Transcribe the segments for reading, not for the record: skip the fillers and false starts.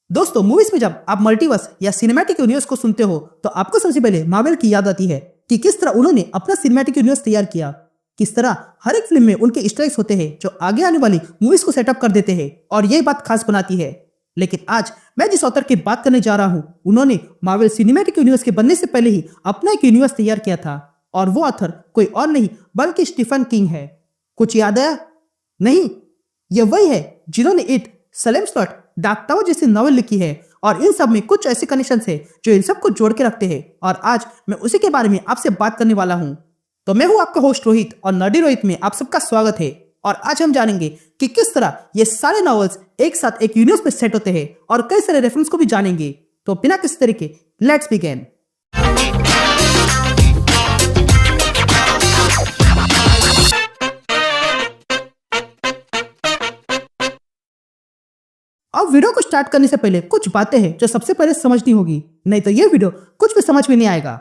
दोस्तों, मूवीज में जब आप मल्टीवर्स या सिनेमैटिक यूनिवर्स को सुनते हो तो आपको सबसे पहले मार्वल की याद आती है कि किस तरह उन्होंने अपना सिनेमैटिक यूनिवर्स तैयार किया। किस तरह हर एक फिल्म में उनके ईस्टर एग्स होते हैं जो आगे आने वाली मूवीज को सेटअप कर देते हैं और यही बात खास बनाती है। लेकिन आज मैं जिस ऑथर की बात करने जा रहा हूँ उन्होंने मार्वल सिनेमैटिक यूनिवर्स के बनने से पहले ही अपना एक यूनिवर्स तैयार किया था और वो ऑथर कोई और नहीं बल्कि स्टीफन किंग है। कुछ याद आया? नहीं, ये वही है जिन्होंने it, Salem slot, dark tower जैसी नॉवेल लिखी है और इन सब में कुछ ऐसे कनेक्शन है जो इन सब को जोड़ के रखते हैं और आज मैं उसी के बारे में आपसे बात करने वाला हूँ। तो मैं हूँ आपका होस्ट रोहित और नर्डी रोहित में आप सबका स्वागत है और आज हम जानेंगे कि किस तरह ये सारे नॉवेल्स एक साथ एक यूनिवर्स में सेट होते हैं और कई सारे रेफरेंस को भी जानेंगे। तो बिना किसी तरीके लेट्स बिगिन। अब वीडियो को स्टार्ट करने से पहले कुछ बातें हैं जो सबसे पहले समझनी होगी, नहीं तो ये वीडियो कुछ भी समझ में नहीं आएगा।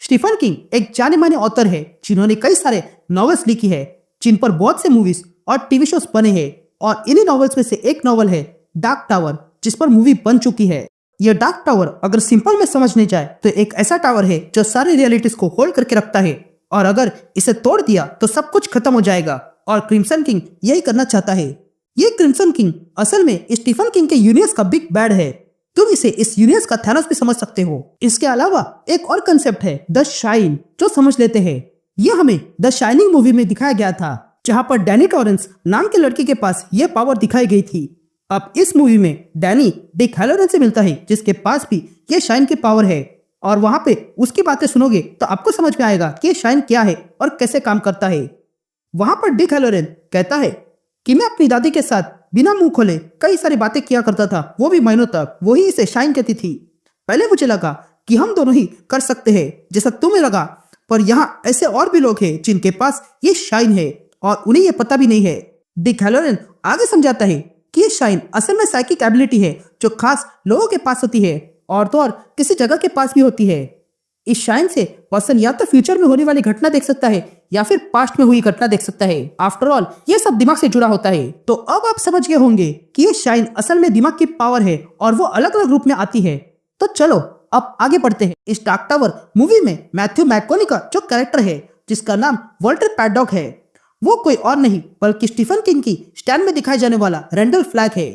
स्टीफन किंग एक जाने माने ऑथर है जिन्होंने कई सारे नॉवेल्स लिखी है जिन पर बहुत से मूवीज और टीवी शोज बने हैं और इन्हीं नॉवेल्स में से एक नॉवेल है डार्क टावर जिस पर मूवी बन चुकी है। यह डार्क टावर अगर सिंपल में समझने जाए तो एक ऐसा टावर है जो सारी रियलिटीज को होल्ड करके रखता है और अगर इसे तोड़ दिया तो सब कुछ खत्म हो जाएगा और क्रिम्सन किंग यही करना चाहता है। ये क्रिम्सन किंग असल में स्टीफन किंग के यूनिवर्स का बिग बैड है। तुम इसे इस यूनिवर्स का थैनोस भी समझ सकते हो। इसके अलावा एक और कंसेप्ट है द शाइन जो समझ लेते हैं। यह हमें द शाइनिंग मूवी में दिखाया गया था जहां पर डैनी टॉरेंस नाम के लड़की के पास यह पावर दिखाई गई थी। अब इस मूवी में डैनी डिक हैलोरन से मिलता है जिसके पास भी ये शाइन की पावर है और वहां पे उसकी बातें सुनोगे तो आपको समझ में आएगा कि ये शाइन क्या है और कैसे काम करता है। वहां पर डिक हैलोरन कहता है कि मैं अपनी दादी के साथ बिना मुंह खोले कई सारी बातें किया करता था, वो भी महीनों तक। वही इसे शाइन कहती थी। पहले मुझे लगा कि हम दोनों ही कर सकते हैं जैसा तुम्हें लगा, पर यहाँ ऐसे और भी लोग हैं जिनके पास ये शाइन है और उन्हें ये पता भी नहीं है। डिक हैलोरन आगे समझाता है कि ये शाइन असल में साइकिक एबिलिटी है जो खास लोगों के पास होती है और तो और किसी जगह के पास भी होती है। इस शाइन से पर्सन या तो फ्यूचर में होने वाली घटना देख सकता है या फिर पास्ट में हुई घटना देख सकता है। आफ्टर ऑल ये सब दिमाग से जुड़ा होता है। तो अब आप समझ गए होंगे कि ये शाइन असल में दिमाग की पावर है और वो अलग अलग रूप में आती है। तो चलो अब आगे बढ़ते हैं। इस डार्क टावर मूवी में मैथ्यू मैककॉनी का जो कैरेक्टर है जिसका नाम वॉल्टर पैडॉक है वो कोई और नहीं बल्कि स्टीफन किंग की स्टैन में दिखाई जाने वाला रैंडल फ्लैग है।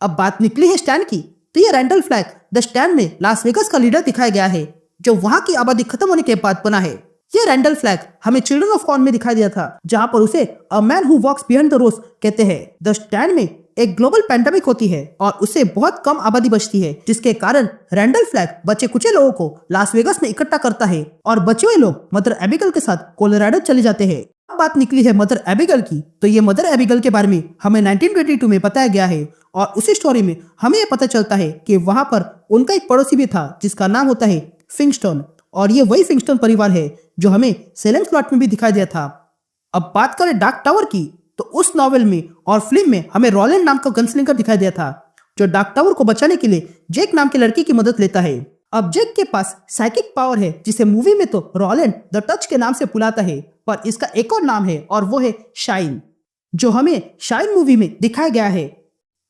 अब बात निकली है स्टैन की, तो ये रैंडल फ्लैग द स्टैन में लास वेगास का लीडर दिखाया गया है जो वहां की आबादी खत्म होने के बाद बना है। ये रैंडल फ्लैग हमें चिल्ड्रन ऑफ कॉर्न में दिखाई दिया था जहां पर उसे a man who walks behind the rows कहते हैं। द स्टैंड में एक ग्लोबल पैंडेमिक होती है और उससे बहुत कम आबादी बचती है जिसके कारण रैंडल फ्लैग बचे कुछ लोगों को लास वेगास में इकट्ठा करता है और बचे हुए लोग मदर एबिगेल के साथ कोलोराडो चले जाते हैं। अब बात निकली है मदर एबिगेल की, तो ये मदर एबिगेल के बारे में हमें 1922 में बताया गया है और उसी स्टोरी में हमें यह पता चलता है कि वहां पर उनका एक पड़ोसी भी था जिसका नाम होता है फिंगस्टन और ये वही फिंगस्टन परिवार है जो हमें सेलेम स्लॉट में भी दिखाई दिया था। अब बात करें डार्क टावर की, तो उस नॉवेल में और फिल्म में हमें रॉलैंड नाम का गनस्लिंगर दिखाई दिया था जो डार्क टावर को बचाने के लिए जेक नाम के लड़की की मदद लेता है। अब जेक के पास साइकिक पावर है जिसे मूवी में तो रॉलैंड द टच के नाम से बुलाता है, पर इसका एक और नाम है और वो है शाइन जो हमें शाइन मूवी में दिखाया गया है।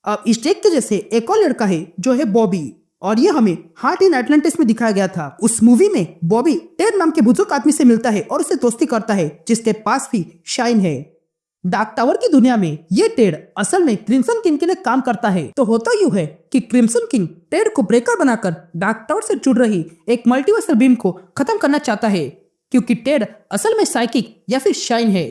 अब इस जेक के जैसे एक और लड़का है जो है बॉबी और ये हमें हार्ट इन एटलांटिस में दिखाया गया था। उस मूवी में बॉबी टेड नाम के बुजुर्ग आदमी से मिलता है और उसे दोस्ती करता है जिसके पास भी शाइन है। डार्क टावर की दुनिया में ये टेड असल में क्रिम्सन किंग के लिए काम करता है। तो होता यूं है कि क्रिम्सन किंग टेड को ब्रेकर बनाकर डार्क टावर से जुड़ रही एक मल्टीवर्सल बीम को खत्म करना चाहता है क्योंकि टेड असल में साइकिक या फिर शाइन है।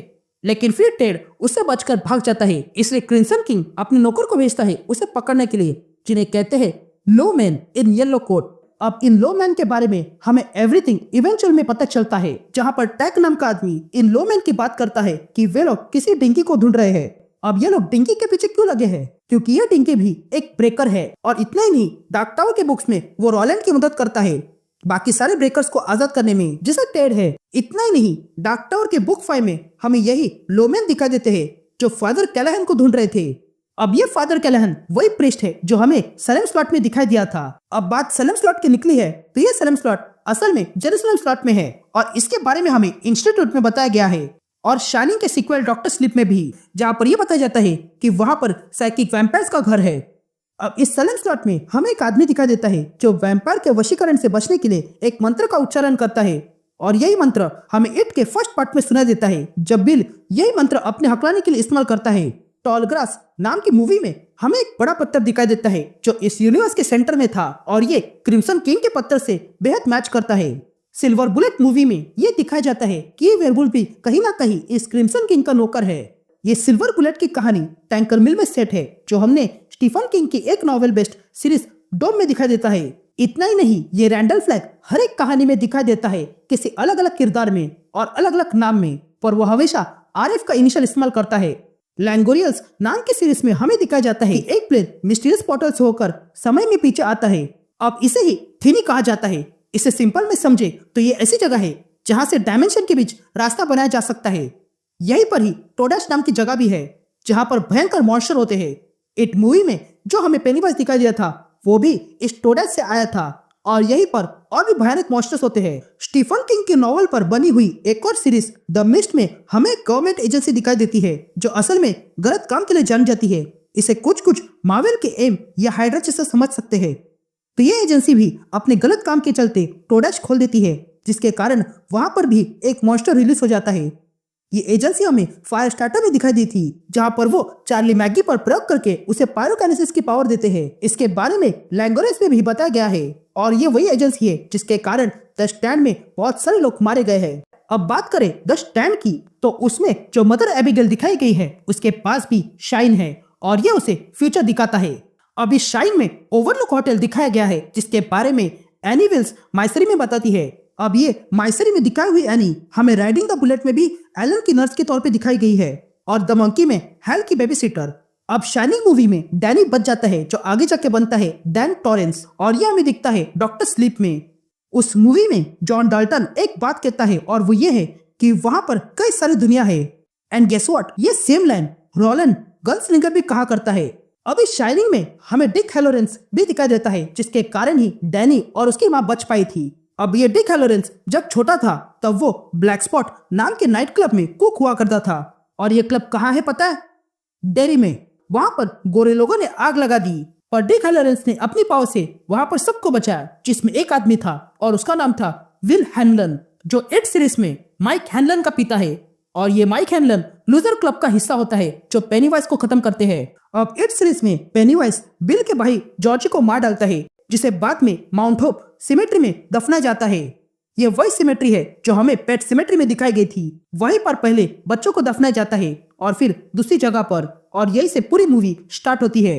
लेकिन फिर टेड उससे बचकर भाग जाता है, इसलिए क्रिम्सन किंग अपने नौकर को भेजता है उसे पकड़ने के लिए जिन्हें कहते हैं लो मैन इन येलो कोट। अब इन लो मैन के बारे में हमें एवरीथिंग इवेंचुअल में पता चलता है जहां पर टैक नाम का आदमी इन लो मैन की बात करता है कि वे लोग किसी डिंकी को ढूंढ रहे हैं। अब ये लोग डिंकी के पीछे क्यों लगे हैं? क्योंकि ये डिंकी भी एक ब्रेकर है और इतना ही नहीं, डार्क टावर के बुक्स में वो रॉलैंड की मदद करता है बाकी सारे ब्रेकर्स को आजाद करने में जैसा टेड है। इतना ही नहीं, डार्क टावर के बुक 5 में हमें यही लो मैन दिखाई देते हैं जो फादर कैलाहन को ढूंढ रहे थे। अब ये फादर कैलाहन वही प्रीस्ट है जो हमें सलेम स्लॉट में दिखाई दिया था। अब बात सलेम स्लॉट की निकली है, तो ये सलेम स्लॉट असल में जेरूसलम स्लॉट में है और इसके बारे में हमें इंस्टीट्यूट में बताया गया है और शाइनिंग के सीक्वल डॉक्टर स्लीप में भी, जहाँ पर यह बताया जाता है कि वहां पर साइकिक वैम्पायर्स का घर है। अब इस सलन स्लॉट में हमें एक आदमी दिखाई देता है जो वैम्पायर के वशीकरण से बचने के लिए एक मंत्र का उच्चारण करता है, और यही मंत्र हमें इट के फर्स्ट पार्ट में सुनाई देता है जब बिल यही मंत्र अपने हकलाने के लिए इस्तेमाल करता है। टॉल ग्रास नाम की मूवी में हमें एक बड़ा पत्थर दिखाई देता है जो इस यूनिवर्स के सेंटर में था, और ये क्रिम्सन किंग के पत्थर से बेहद मैच करता है। सिल्वर बुलेट मूवी में ये दिखाया जाता है कि ये वेयरवुल्फ भी कहीं ना कहीं इस क्रिम्सन किंग का नौकर है। ये सिल्वर बुलेट की कहानी टैंकर मिल में सेट है जो हमने स्टीफन किंग की एक नॉवेल बेस्ड सीरीज डोम में दिखाई देता है। इतना ही नहीं, ये रैंडल फ्लैग हर एक कहानी में दिखाई देता है किसी अलग अलग किरदार में और अलग अलग नाम में, पर वो हमेशा आरएफ का इनिशियल इस्तेमाल करता है। लैंगोरियल्स नाम की सीरीज में हमें दिखाया जाता है एक प्लेन मिस्टीरियस पोर्टल से होकर समय में पीछे आता है। अब इसे ही थीनी कहा जाता है। इसे सिंपल में समझे तो ये ऐसी जगह है जहां से डायमेंशन के बीच रास्ता बनाया जा सकता है। यहीं पर ही टोडैश नाम की जगह भी है जहां पर भयंकर मॉन्स्टर होते हैं। इट मूवी में जो हमें पेनीवाइज दिखाई दिया था वो भी इस टोडैश से आया था, और यहीं पर और भी भयानक मॉन्स्टर्स होते हैं। स्टीफन किंग के नॉवल पर बनी हुई एक और सीरीज द मिस्ट में हमें एक गवर्नमेंट एजेंसी दिखाई देती है जो असल में गलत काम के लिए जानी जाती है। इसे कुछ मार्वल के एम या हाइड्रा जैसा समझ सकते हैं। तो ये एजेंसी भी अपने गलत काम के चलते टोडैश खोल देती है, जिसके कारण वहां पर भी एक मॉन्स्टर रिलीज हो जाता है। ये एजेंसी हमें फायर स्टार्टर में दिखाई दी थी जहां पर वो चार्ली मैगी पर प्रयोग करके उसे पायरोकाइनेसिस की पावर देते हैं। इसके बारे में लैंगोरेस में भी बताया गया है, और ये वही एजेंसी है जिसके कारण द स्टैंड में बहुत सारे लोग मारे गए हैं। अब बात करें द स्टैंड की, तो उसमें जो मदर एबिगेल दिखाई गई है उसके पास भी शाइन है, और ये उसे फ्यूचर दिखाता है। अब इस शाइन में ओवरलुक होटल दिखाया गया है जिसके बारे में एनी विल्स माइसरी में बताती है। अब ये माइसरी में दिखाई हुई एनी हमें राइडिंग द बुलेट में भी एलन की नर्स के तौर पे दिखाई गई है, और द मंकी में हेल की बेबी सिटर। अब शाइनिंग मूवी में डैनी बच जाता है जो आगे जाके बनता है डैन टॉरेंस, और यह हमें दिखता है डॉक्टर स्लीप में। उस मूवी में जॉन डाल्टन एक बात कहता है और वो ये है कि वहां पर कई सारी दुनिया है। एंड गेस व्हाट, ये सेम लाइन रोलन गन्सलिंगर भी कहा करता है। अब इस शाइनिंग में हमें डिक हेलोरेंस भी दिखाई देता है जिसके कारण ही डैनी और उसकी माँ बच पाई थी। अब ये डिक हेलोरेंस जब छोटा था तब वो ब्लैक स्पॉट नाम के नाइट क्लब में कुक हुआ करता था, और ये क्लब कहाँ है पता है? डेरी में। वहां पर गोरे लोगों ने आग लगा दी, पर डिक हेलोरेंस ने अपनी पावर से वहां पर सबको बचाया, जिसमें एक आदमी था और उसका नाम था विल हैनलन, जो इट सीरीज में माइक हैनलन का पिता है। और ये माइक हैनलन लूजर क्लब का हिस्सा होता है जो पेनीवाइज को खत्म करते हैं। अब इट सीरीज में पेनीवाइज बिल के भाई जॉर्जी को मार डालता है, जिसे बाद में माउंट होप सिमेट्री में दफनाया जाता है। यह वही सिमेट्री है जो हमें पेट सिमेट्री में दिखाई गई थी। वहीं पर पहले बच्चों को दफनाया जाता है और फिर दूसरी जगह पर, और यही से पूरी मूवी स्टार्ट होती है।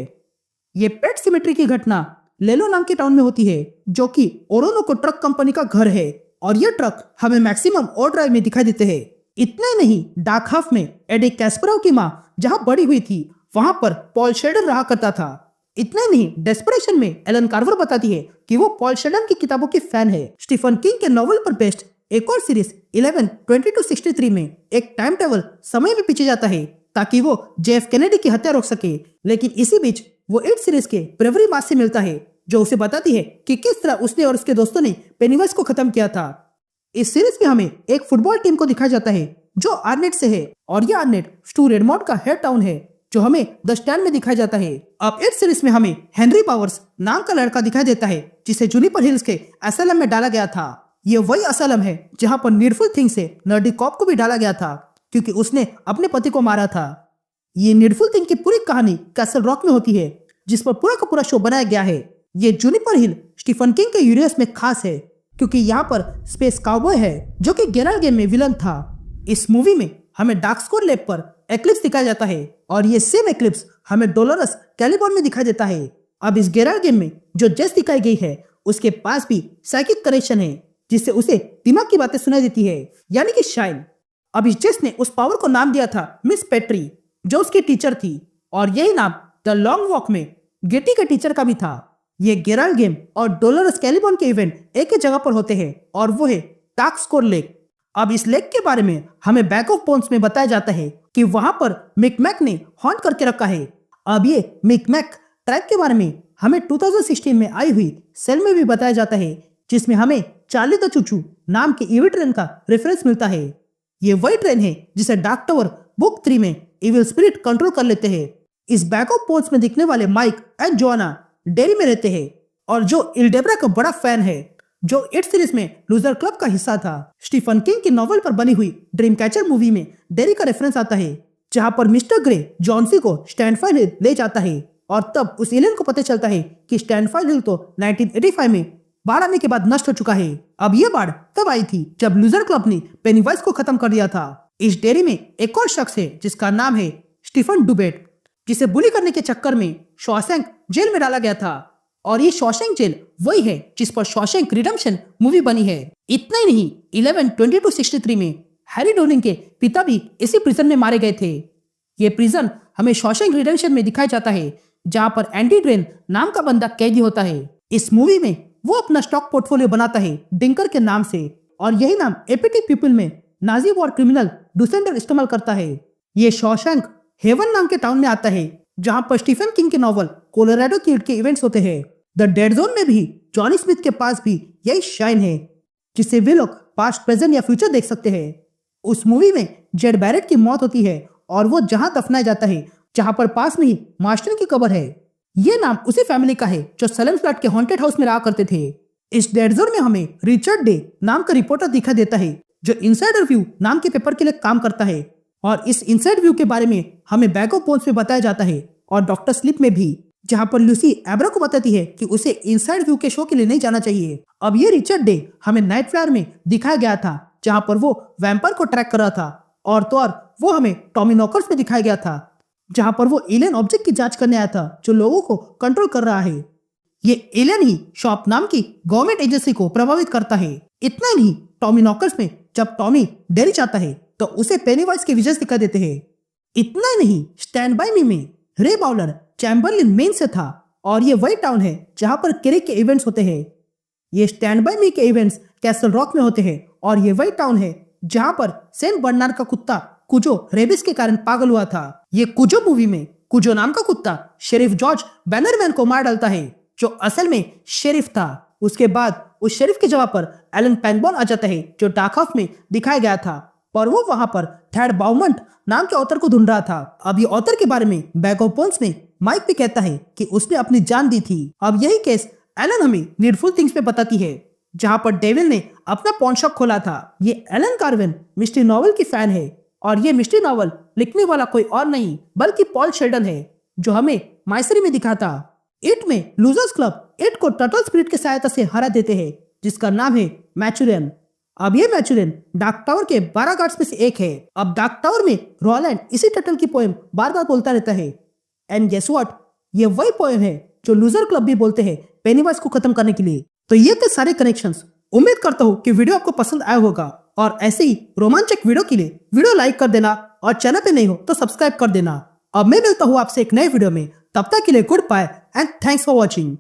ये पेट सिमेट्री की घटना लेलो नाम के टाउन में होती है जो कि ओरोनोको ट्रक कंपनी का घर है, और ये ट्रक हमें मैक्सिमम ओवरड्राइव में दिखाई देते हैं। इतना ही नहीं, डार्क हाफ में एडी कैस्परोव की माँ जहाँ बड़ी हुई थी वहां पर पॉल शेल्डन रहा करता था। इतना ही नहीं, डेस्परेशन में एलन कार्वर बताती है कि वो पॉल शेल्डन की किताबों की फैन है। स्टीफन किंग के नॉवल पर बेस्ड एक और सीरीज 11/22/63 में एक टाइम ट्रेवल समय में पीछे जाता है ताकि वो जेफ कैनेडी की हत्या रोक सके, लेकिन इसी बीच वो इट सीरीज के ब्रेवरी मास से मिलता है जो उसे बताती है कि किस तरह उसने और उसके दोस्तों ने पेनीवाइज को खत्म किया था। इस सीरीज में हमें एक फुटबॉल टीम को दिखाया जाता है जो आर्नेट से है, और यह आर्नेट स्टू रेडमोंड का हेड टाउन है जो हमें द स्टैंड में दिखाया जाता है। अब इस सीरीज में हमें हेनरी पावर्स नाम का लड़का दिखाई देता है जिसे जूनिपर हिल्स के असलम में डाला गया था। यह वही असलम है जहां पर नीडफुल थिंग से नर्डी कॉप को भी डाला गया था क्योंकि उसने अपने पति को मारा था। ये नीडफुल थिंग की पूरी कहानी कैसल रॉक में होती है जिस पर पूरा का पूरा शो बनाया गया है। ये जूनिपर हिल स्टीफन किंग के यूनिवर्स में खास है क्योंकि यहाँ पर स्पेस काउबॉय है जो कि गेराल्ट गेम में विलन था। इस मूवी में हमें डार्क स्कोर लैब पर एक्लिप्स दिखाया जाता है, और ये सेम एक्लिप्स हमें डोलोरस कैलिबॉन में दिखाई देता है। अब इस गेराल्ट गेम में जो जेस दिखाई गई है उसके पास भी साइकिक कनेक्शन है जिससे उसे दिमाग की बातें सुनाई देती है, यानी कि शाइन। अब इस जेस ने उस पावर को नाम दिया था मिस पेट्री जो उसकी टीचर थी, और यही नाम द लॉन्ग वॉक में गेटी के टीचर का भी था। ये गेराल्ट गेम और डोलोरस कैलिबॉन के इवेंट एक ही जगह पर होते हैं और वो है डार्क स्कोर लेक। अब इस लेक के बारे में हमें बैक ऑफ बोन्स में बताया जाता है कि वहां पर मिकमैक ने हॉन्ट करके रखा है। अब ये मिकमैक ट्राइब के बारे में हमें 2016 में आई हुई सेल में भी बताया जाता है जिसमें हमें चार्ली द चूचू नाम के ईवी ट्रेन का रेफरेंस मिलता है। ये वही ट्रेन है जिसे डार्क टावर बुक 3 में इविल स्पिरिट कंट्रोल कर लेते हैं। इस बैक ऑफ पोल्स में दिखने वाले माइक एंड जोआना डेरी में रहते हैं और जो इल्डेब्रा का बड़ा फैन है, जो 8 सीरीज में लूजर क्लब का हिस्सा था। स्टीफन किंग की नॉवेल पर बनी हुई ड्रीम कैचर मूवी में डेरी का रेफरेंस आता है, जहां पर मिस्टर ग्रे जॉनसी को स्टैनफोर्ड हिल ले जाता है और तब उस एलियन को पता चलता है कि स्टैनफोर्ड हिल तो 1985 में बाढ़ आने के बाद नष्ट हो चुका है। अब ये बाढ़ तब आई थी जब लूजर क्लब ने पेनीवाइज को खत्म कर दिया था। इस डेयरी में एक और शख्स है जिसका नाम है स्टीफन डुबेट, जिसे बुली करने के चक्कर में शॉशैंक जेल में डाला गया था और ये शॉशैंक जेल वही है जिस पर शॉशैंक रिडेम्पशन मूवी बनी है। इतना ही नहीं, 11/22/63 में हैरी डोनिंग के पिता भी इसी प्रिजन में मारे गए थे। ये प्रिजन हमें शॉशैंक रिडेम्पशन में दिखाया जाता है, जहां पर एंडी ड्रेन नाम का बंदा कैदी होता है। इस मूवी में वो अपना स्टॉक पोर्टफोलियो बनाता है डिंकर के नाम से और यही नाम एपिटिक पीपल में नाजी वॉर क्रिमिनल डुसेंडर इस्तेमाल करता है। ये शॉशैंक हेवन नाम के टाउन में आता है, जहां पर स्टीफन किंग के नॉवल कोलोराडो किड के इवेंट्स होते हैं। द डेड जोन में भी जॉनी स्मिथ के पास भी यही शाइन है, जिससे वे लोग पास्ट, प्रेजेंट या फ्यूचर देख सकते हैं। उस मूवी में जेड बैरेट की मौत होती है और वो जहां दफनाया जाता है जहां पर पास में ही मास्टर की कब्र है। ये नाम उसी फैमिली का है जो सैलम फ्लैट के हॉन्टेड हाउस में रहा करते थे। इस डेड जोन में हमें रिचर्ड डे नाम का रिपोर्टर दिखा देता है, जो इनसाइडर व्यू नाम के पेपर के लिए काम करता है और इस इनसाइड व्यू के बारे में हमें बैक ऑफ बोन्स में बताया जाता है और डॉक्टर स्लिप में भी, जहां पर लूसी एब्रा को बताती है कि उसे इनसाइड व्यू के शो के लिए नहीं जाना चाहिए। अब ये रिचर्ड डे हमें नाइट फ्लायर में दिखाया गया था, जहां पर वो वैम्पायर को ट्रैक कर रहा था और तो और वो हमें टॉमी नॉकर्स में दिखाया गया था, जहां पर वो एलियन ऑब्जेक्ट की जांच करने आया था जो लोगों को कंट्रोल कर रहा है। ये एलियन ही शॉप नाम की गवर्नमेंट एजेंसी को प्रभावित करता है। इतना ही नहीं, टॉमी नॉकर्स में जब टॉमी डेरी जाता है तो उसे पेनीवाइज के विजय दिखा देते हैं। इतना ही नहीं, स्टैंड बाय मी में रे बाउलर चैम्बरलिन मेन से था और ये वही टाउन है जहां पर क्रिक के इवेंट्स होते हैं। ये स्टैंड बाय मी के इवेंट्स कैसल रॉक में होते हैं और ये वही टाउन है जहां पर सेंट बर्नार्ड का कुत्ता कुजो रेबिस के कारण पागल हुआ था। ये कुजो मूवी में कुजो नाम का कुत्ता शेरिफ जॉर्ज बैनरमैन को मार डालता है, जो असल में शेरिफ था। उसके बाद उस शेरिफ के जगह पर एलन पेनबॉर्न आ जाता है, जो डार्क हाफ में दिखाया गया था, पर वो वहां पर थैड बाउमंट नाम के ऑथर को ढूंढ रहा था। अब ये ऑथर के बारे में बैक ऑफ बोन्स में माइक भी कहता है कि उसने अपनी जान दी थी। अब यही केस एलन हमें नीडफुल थिंग्स में बताती है, जहां पर डेविल ने अपना पॉन शॉप खोला था। ये एलन कार्विन मिस्ट्री नॉवल की फैन है और ये मिस्ट्री नॉवल लिखने वाला कोई और नहीं बल्कि पॉल शेल्डन है, जो हमें माइसरी में दिखा था। इट में लूजर्स क्लब इट को टर्टल स्पिरिट की सहायता से हरा देते हैं, जिसका नाम है मैचुरियन। अब ये मैचुरियन डार्क टावर के 12 गार्ड्स में से एक है। अब डार्क टावर में रोलैंड इसी टर्टल की पोएम बार बार बोलता रहता है एंड गेस व्हाट, ये वही पोएम है जो लूजर क्लब भी बोलते हैं पेनीवाइज को खत्म करने के लिए। तो ये थे सारे कनेक्शंस। उम्मीद करता हूँ कि वीडियो आपको पसंद आया होगा और ऐसे ही रोमांचक वीडियो के लिए वीडियो लाइक कर देना और चैनल पे नहीं हो तो सब्सक्राइब कर देना। अब मैं मिलता हूँ आपसे एक नए वीडियो में, तब तक के लिए goodbye and thanks for watching.